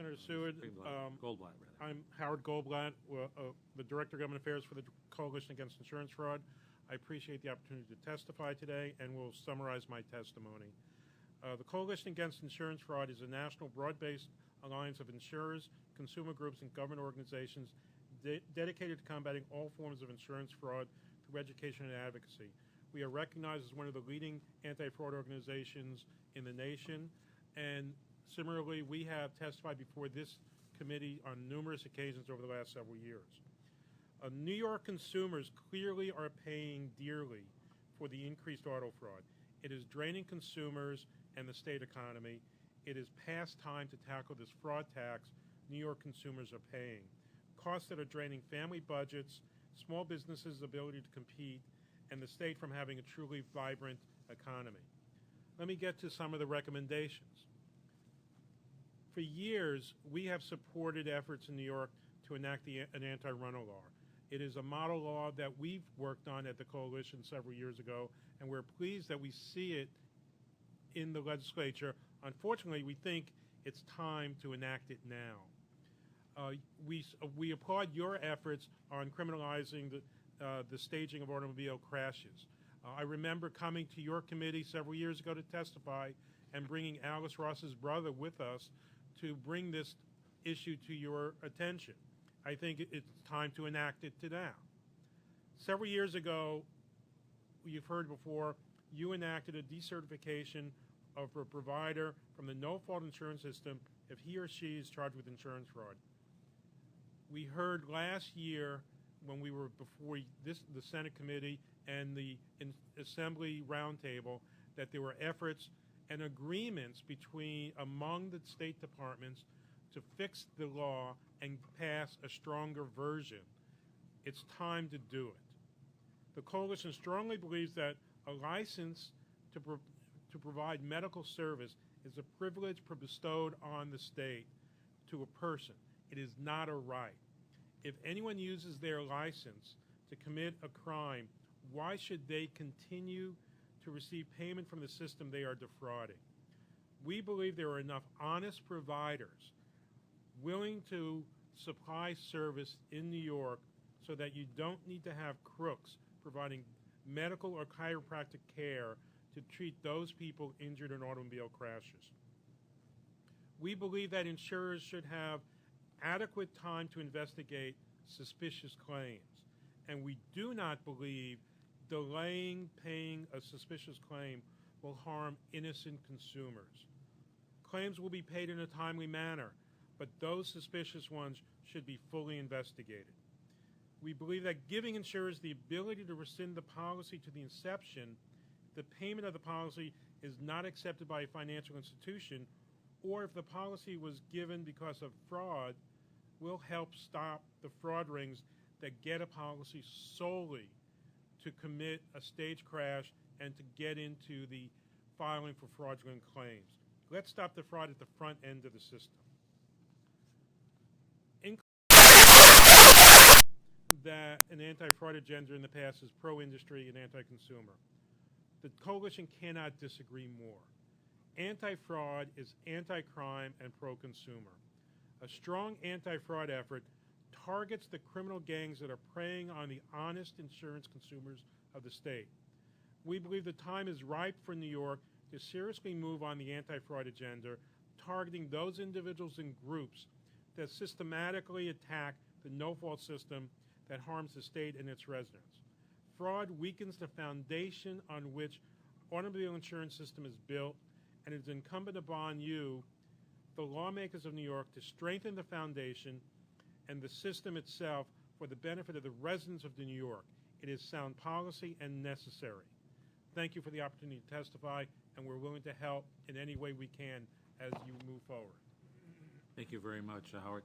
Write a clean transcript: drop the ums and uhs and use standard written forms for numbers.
Senator Seward. Goldblatt, rather. I'm Howard Goldblatt, the Director of Government Affairs for the Coalition Against Insurance Fraud. I appreciate the opportunity to testify today and will summarize my testimony. The Coalition Against Insurance Fraud is a national broad-based alliance of insurers, consumer groups, and government organizations dedicated to combating all forms of insurance fraud through education and advocacy. We are recognized as one of the leading anti-fraud organizations in the nation, and similarly, we have testified before this committee on numerous occasions over the last several years. New York consumers clearly are paying dearly for the increased auto fraud. It is draining consumers and the state economy. It is past time to tackle this fraud tax New York consumers are paying. Costs that are draining family budgets, small businesses' ability to compete, and the state from having a truly vibrant economy. Let me get to some of the recommendations. For years, we have supported efforts in New York to enact an anti-runner law. It is a model law that we've worked on at the Coalition several years ago, and we're pleased that we see it in the legislature. Unfortunately, we think it's time to enact it now. We applaud your efforts on criminalizing the staging of automobile crashes. I remember coming to your committee several years ago to testify and bringing Alice Ross's brother with us to bring this issue to your attention. I think it's time to enact it now. Several years ago, you've heard before, you enacted a decertification of a provider from the no-fault insurance system if he or she is charged with insurance fraud. We heard last year when we were before the Senate committee and the Assembly roundtable that there were efforts and agreements among the state departments to fix the law and pass a stronger version. It's time to do it. The Coalition strongly believes that a license to provide medical service is a privilege bestowed on the state to a person. It is not a right. If anyone uses their license to commit a crime, why should they continue to receive payment from the system they are defrauding? We believe there are enough honest providers willing to supply service in New York so that you don't need to have crooks providing medical or chiropractic care to treat those people injured in automobile crashes. We believe that insurers should have adequate time to investigate suspicious claims, and we do not believe delaying paying a suspicious claim will harm innocent consumers. Claims will be paid in a timely manner, but those suspicious ones should be fully investigated. We believe that giving insurers the ability to rescind the policy to the inception, the payment of the policy is not accepted by a financial institution, or if the policy was given because of fraud, will help stop the fraud rings that get a policy solely to commit a stage crash and to get into the filing for fraudulent claims. Let's stop the fraud at the front end of the system. That an anti-fraud agenda in the past is pro-industry and anti-consumer. The Coalition cannot disagree more. Anti-fraud is anti-crime and pro-consumer. A strong anti-fraud effort targets the criminal gangs that are preying on the honest insurance consumers of the state. We believe the time is ripe for New York to seriously move on the anti-fraud agenda, targeting those individuals and groups that systematically attack the no-fault system that harms the state and its residents. Fraud weakens the foundation on which automobile insurance system is built, and it is incumbent upon you, the lawmakers of New York, to strengthen the foundation and the system itself for the benefit of the residents of New York. It is sound policy and necessary. Thank you for the opportunity to testify, and we're willing to help in any way we can as you move forward. Thank you very much, Howard.